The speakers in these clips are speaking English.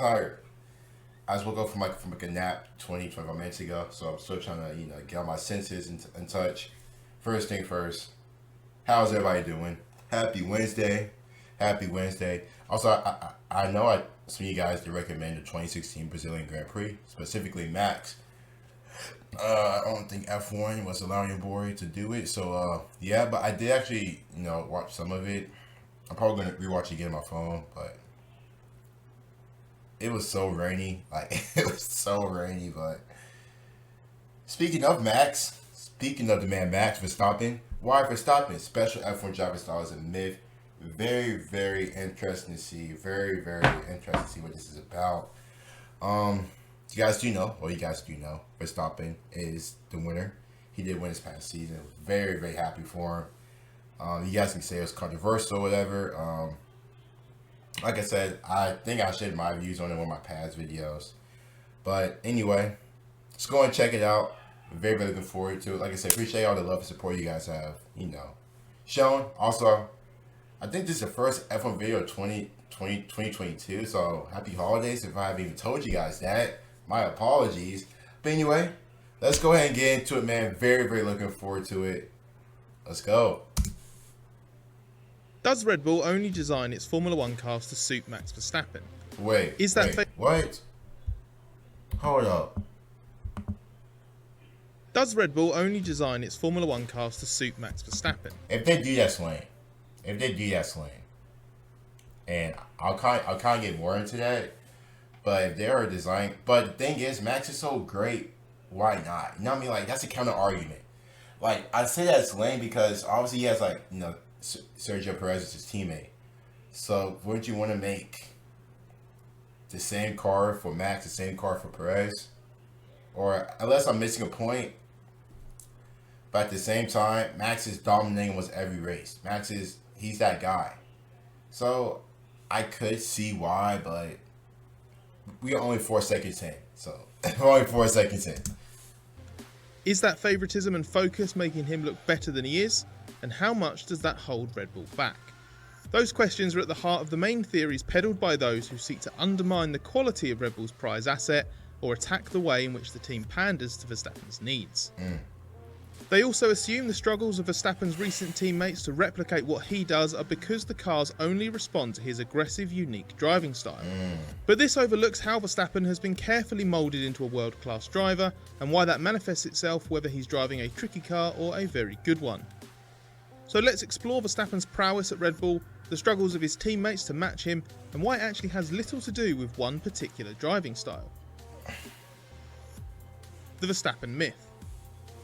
tired. I just woke up from a nap 25 minutes ago, so I'm still trying to get all my senses in touch. First thing first, how's everybody doing? Happy Wednesday, happy Wednesday. Also, I know some of you guys did recommend the 2016 Brazilian Grand Prix, specifically Max. I don't think F1 was allowing Bori to do it, so yeah. But I did actually watch some of it. I'm probably gonna rewatch it again on my phone, but it was so rainy. Like it was so rainy. But speaking of the man Max Verstappen, why Verstappen? Special F1 driver style is a myth. Very, very interesting to see. Very, very interesting to see what this is about. You guys do know, Verstappen is the winner. He did win this past season. I was very, very happy for him. You guys can say it was controversial or whatever. Like I said, I think I shared my views on it in one of my past videos. But anyway, let's go and check it out. Very, very looking forward to it. Like I said, appreciate all the love and support you guys have, shown. Also, I think this is the first F1 video of 2022. So happy holidays if I haven't even told you guys that. My apologies. But anyway, let's go ahead and get into it, man. Very, very looking forward to it. Let's go. Does Red Bull only design its Formula One cars to suit Max Verstappen? Wait. What? Hold up. Does Red Bull only design its Formula One cars to suit Max Verstappen? If they do that swing, and I'll kind of get more into that, but if they are designing, but the thing is, Max is so great, why not? You know what I mean? Like, that's a counter argument. Like, I say that it's lame because obviously he has Sergio Perez is his teammate. So wouldn't you want to make the same car for Max, the same car for Perez? Or unless I'm missing a point. But at the same time, Max is dominating almost every race. He's that guy. So I could see why, but we are only 4 seconds in. So we're only 4 seconds in. Is that favoritism and focus making him look better than he is? And how much does that hold Red Bull back? Those questions are at the heart of the main theories peddled by those who seek to undermine the quality of Red Bull's prize asset or attack the way in which the team panders to Verstappen's needs. They also assume the struggles of Verstappen's recent teammates to replicate what he does are because the cars only respond to his aggressive, unique driving style. But this overlooks how Verstappen has been carefully moulded into a world-class driver and why that manifests itself whether he's driving a tricky car or a very good one. So let's explore Verstappen's prowess at Red Bull, the struggles of his teammates to match him, and why it actually has little to do with one particular driving style. The Verstappen Myth.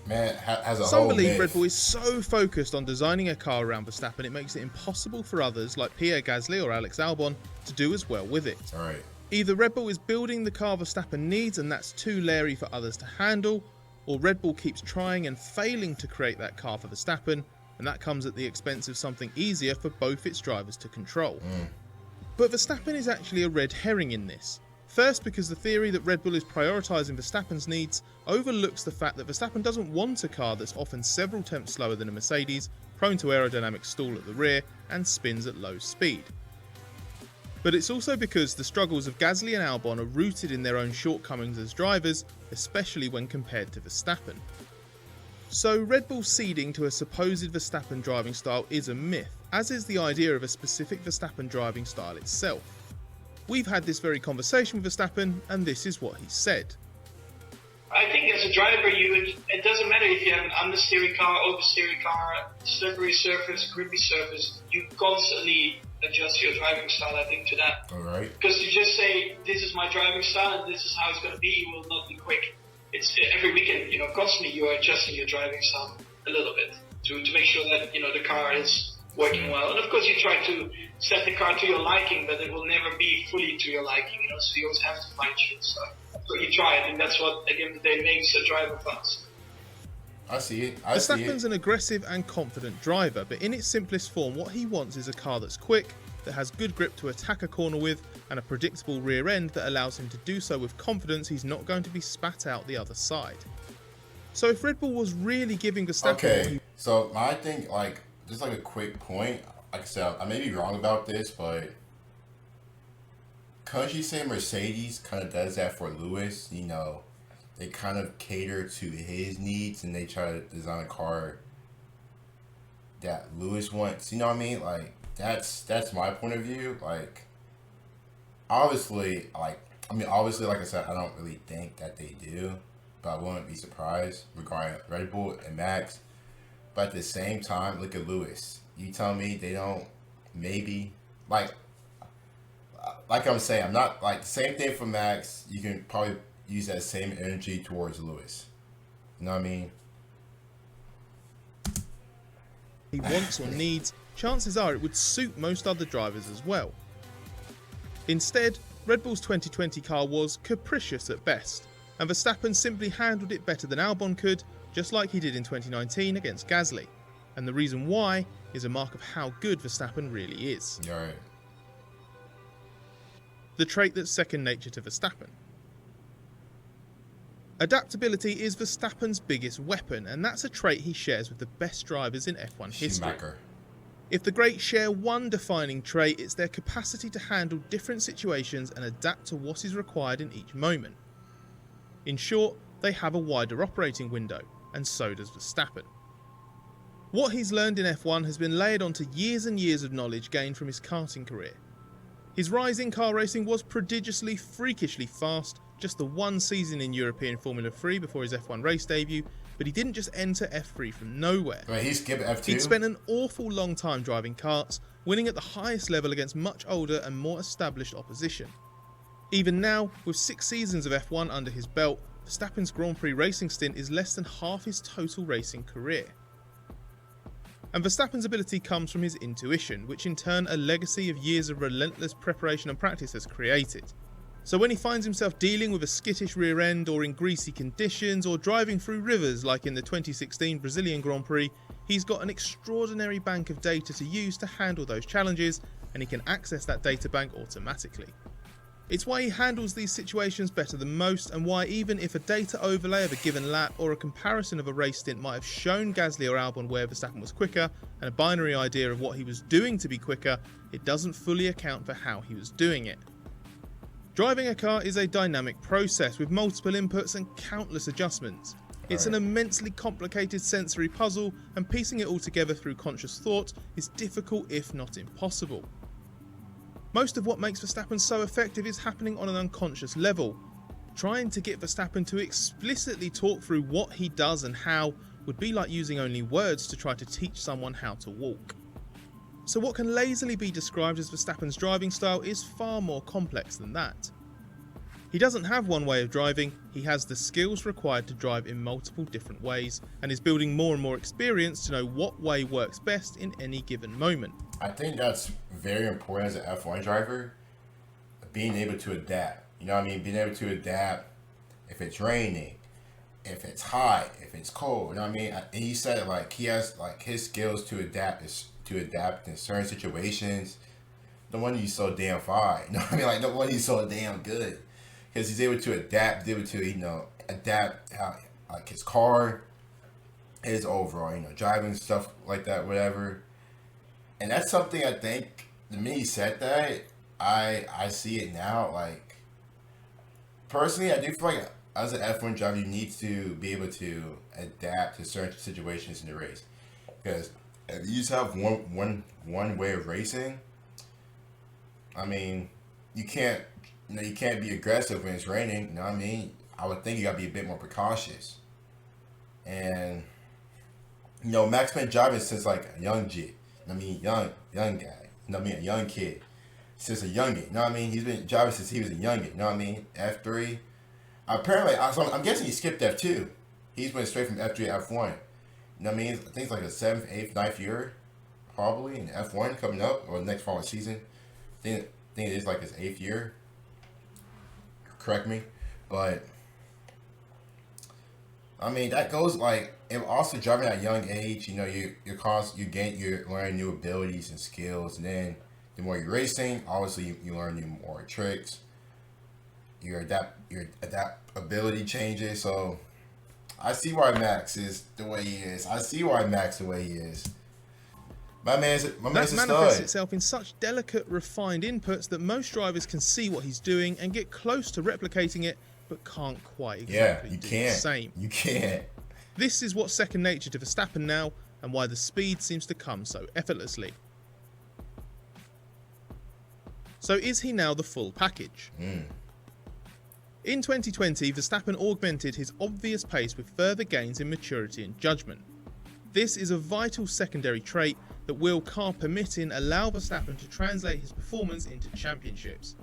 Man, has a Some whole believe myth. Red Bull is so focused on designing a car around Verstappen it makes it impossible for others like Pierre Gasly or Alex Albon to do as well with it. All right. Either Red Bull is building the car Verstappen needs and that's too leery for others to handle, or Red Bull keeps trying and failing to create that car for Verstappen, and that comes at the expense of something easier for both its drivers to control. But Verstappen is actually a red herring in this. First, because the theory that Red Bull is prioritising Verstappen's needs overlooks the fact that Verstappen doesn't want a car that's often several tenths slower than a Mercedes, prone to aerodynamic stall at the rear, and spins at low speed. But it's also because the struggles of Gasly and Albon are rooted in their own shortcomings as drivers, especially when compared to Verstappen. So Red Bull ceding to a supposed Verstappen driving style is a myth, as is the idea of a specific Verstappen driving style itself. We've had this very conversation with Verstappen, and this is what he said. I think as a driver, it doesn't matter if you have an understeery car, oversteery car, slippery surface, grippy surface. You constantly adjust your driving style, I think, to that. All right. Because to just say, this is my driving style and this is how it's going to be, will not be quick. It's every weekend, constantly you are adjusting your driving style a little bit to make sure that, the car is working well. And of course you try to set the car to your liking, but it will never be fully to your liking, so you always have to fine tune stuff. So you try it, and that's what, at the end of the day, makes a driver fast. I see it. Verstappen's an aggressive and confident driver, but in its simplest form, what he wants is a car that's quick, that has good grip to attack a corner with, and a predictable rear end that allows him to do so with confidence he's not going to be spat out the other side. So if Red Bull was really giving Verstappen... Okay, so I think, just a quick point, like I said, I may be wrong about this, but couldn't you say Mercedes kind of does that for Lewis? You know, they kind of cater to his needs and they try to design a car that Lewis wants. You know what I mean? Like that's my point of view. Like obviously, like I said, I don't really think that they do, but I wouldn't be surprised regarding Red Bull and Max. But at the same time, look at Lewis. You tell me they don't maybe like I'm saying, I'm not like the same thing for Max. You can probably use that same energy towards Lewis. You know what I mean? He wants or needs, chances are it would suit most other drivers as well. Instead, Red Bull's 2020 car was capricious at best, and Verstappen simply handled it better than Albon could, just like he did in 2019 against Gasly. And the reason why is a mark of how good Verstappen really is. Right. The trait that's second nature to Verstappen. Adaptability is Verstappen's biggest weapon, and that's a trait he shares with the best drivers in F1 history. If the greats share one defining trait, it's their capacity to handle different situations and adapt to what is required in each moment. In short, they have a wider operating window, and so does Verstappen. What he's learned in F1 has been layered onto years and years of knowledge gained from his karting career. His rise in car racing was prodigiously, freakishly fast, just the one season in European Formula 3 before his F1 race debut, but he didn't just enter F3 from nowhere. Wait, he skipped F2? He'd spent an awful long time driving karts, winning at the highest level against much older and more established opposition. Even now, with 6 seasons of F1 under his belt, Verstappen's Grand Prix racing stint is less than half his total racing career. And Verstappen's ability comes from his intuition, which in turn a legacy of years of relentless preparation and practice has created. So when he finds himself dealing with a skittish rear end or in greasy conditions or driving through rivers like in the 2016 Brazilian Grand Prix, he's got an extraordinary bank of data to use to handle those challenges, and he can access that data bank automatically. It's why he handles these situations better than most, and why even if a data overlay of a given lap or a comparison of a race stint might have shown Gasly or Albon where Verstappen was quicker, and a binary idea of what he was doing to be quicker, it doesn't fully account for how he was doing it. Driving a car is a dynamic process with multiple inputs and countless adjustments. It's an immensely complicated sensory puzzle, and piecing it all together through conscious thought is difficult if not impossible. Most of what makes Verstappen so effective is happening on an unconscious level. Trying to get Verstappen to explicitly talk through what he does and how would be like using only words to try to teach someone how to walk. So what can lazily be described as Verstappen's driving style is far more complex than that. He doesn't have one way of driving, he has the skills required to drive in multiple different ways, and is building more and more experience to know what way works best in any given moment. I think that's very important as an F1 driver, being able to adapt. You know what I mean? Being able to adapt if it's raining, if it's hot, if it's cold. You know what I mean? And he said like he has like his skills to adapt in certain situations. No wonder he's so damn fine. You know what I mean? Like no wonder he's so damn good, because he's able to adapt, adapt how like his car, his overall driving stuff like that, whatever. And that's something I think, the minute he said that, I see it now. Like, personally, I do feel like as an F1 driver, you need to be able to adapt to certain situations in the race. Because if you just have one way of racing, I mean, you can't be aggressive when it's raining. You know what I mean? I would think you gotta be a bit more precautious. And Max been driving since like a young G. I mean, young guy. You know what I mean? A young kid. Since a youngin. You know what I mean? He's been driving since he was a youngin. You know what I mean? F3. Apparently, I'm guessing he skipped F2. He's went straight from F3 to F1. You know what I mean? I think it's like a 7th, 8th, 9th year, probably, in F1 coming up, or the next following season. I think it is like his 8th year. Correct me. But, I mean, that goes like, and also driving at a young age, you're learning new abilities and skills, and then the more you're racing, obviously you learn new more tricks. Your adaptability changes. So I see why Max is the way he is. My man's a That manifests stud. itself in such delicate, refined inputs that most drivers can see what he's doing and get close to replicating it, but can't quite exactly You do can't. the same. You can't. This is what's second nature to Verstappen now, and why the speed seems to come so effortlessly. So is he now the full package? In 2020, Verstappen augmented his obvious pace with further gains in maturity and judgment. This is a vital secondary trait that will, car permitting, allow Verstappen to translate his performance into championships.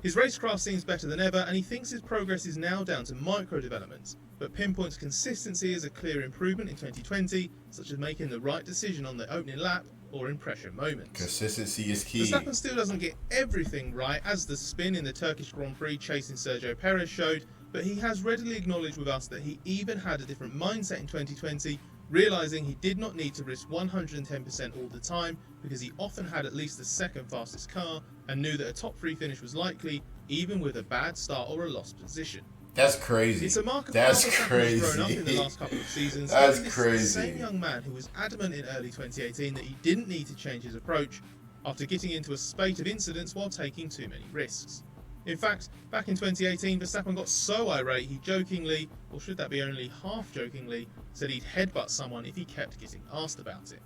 His racecraft seems better than ever, and he thinks his progress is now down to micro developments, but pinpoints consistency as a clear improvement in 2020, such as making the right decision on the opening lap or in pressure moments. Consistency is key. Verstappen still doesn't get everything right, as the spin in the Turkish Grand Prix chasing Sergio Perez showed, but he has readily acknowledged with us that he even had a different mindset in 2020, realising he did not need to risk 110% all the time because he often had at least the second fastest car and knew that a top 3 finish was likely, even with a bad start or a lost position. That's crazy. It's a mark of That's how Verstappen crazy. has grown up in the last couple of seasons. That's This is crazy. the same young man who was adamant in early 2018 that he didn't need to change his approach after getting into a spate of incidents while taking too many risks. In fact, back in 2018, Verstappen got so irate he jokingly, or should that be only half jokingly, said he'd headbutt someone if he kept getting asked about it.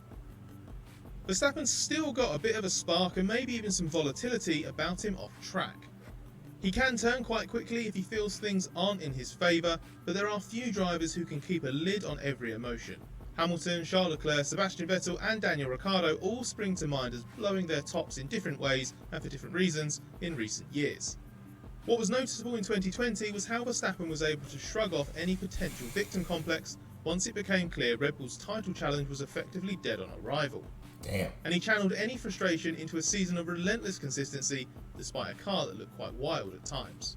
Verstappen's still got a bit of a spark and maybe even some volatility about him off track. He can turn quite quickly if he feels things aren't in his favour, but there are few drivers who can keep a lid on every emotion. Hamilton, Charles Leclerc, Sebastian Vettel and Daniel Ricciardo all spring to mind as blowing their tops in different ways and for different reasons in recent years. What was noticeable in 2020 was how Verstappen was able to shrug off any potential victim complex once it became clear Red Bull's title challenge was effectively dead on arrival. Damn. And he channeled any frustration into a season of relentless consistency despite a car that looked quite wild at times.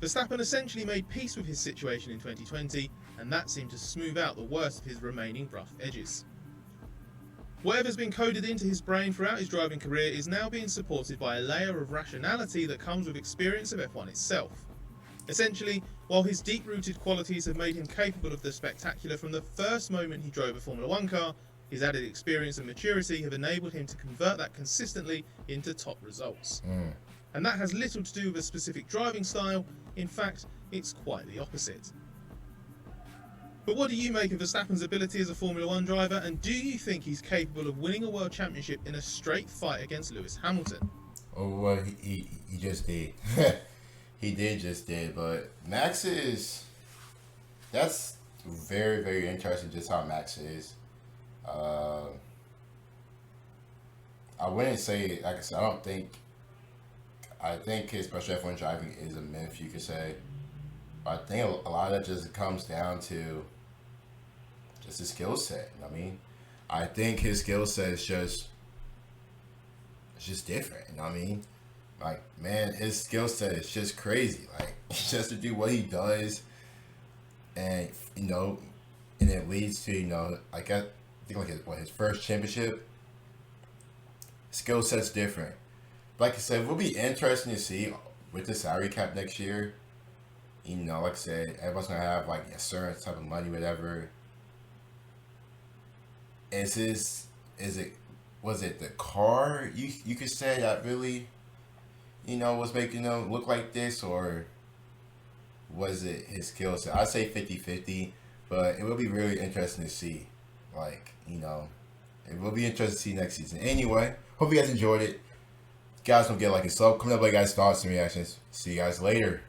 Verstappen essentially made peace with his situation in 2020, and that seemed to smooth out the worst of his remaining rough edges. Whatever's been coded into his brain throughout his driving career is now being supported by a layer of rationality that comes with experience of F1 itself. Essentially, while his deep-rooted qualities have made him capable of the spectacular from the first moment he drove a Formula 1 car, his added experience and maturity have enabled him to convert that consistently into top results. And that has little to do with a specific driving style. In fact, it's quite the opposite. But what do you make of Verstappen's ability as a Formula 1 driver, and do you think he's capable of winning a world championship in a straight fight against Lewis Hamilton? Oh, well, he just did. He did, but Max is... That's very, very interesting just how Max is. I wouldn't say, like I said, I think his special F1 driving is a myth, you could say. But I think a lot of that just comes down to just his skill set. You know what I mean? I think his skill set is just different. You know what I mean? Like, man, his skill set is just crazy. Like, just to do what he does, and and it leads to like I think like his first championship. Skill set's different. Like I said, it will be interesting to see with the salary cap next year. Like I said, everyone's gonna have like a certain type of money, whatever. Was it the car you could say that really, was making him look like this, or was it his skill set? I'd say 50-50, but it will be really interesting to see. Like, it will be interesting to see next season. Anyway, hope you guys enjoyed it. Guys, don't forget to like and sub. Comment down below, guys' thoughts and reactions. See you guys later.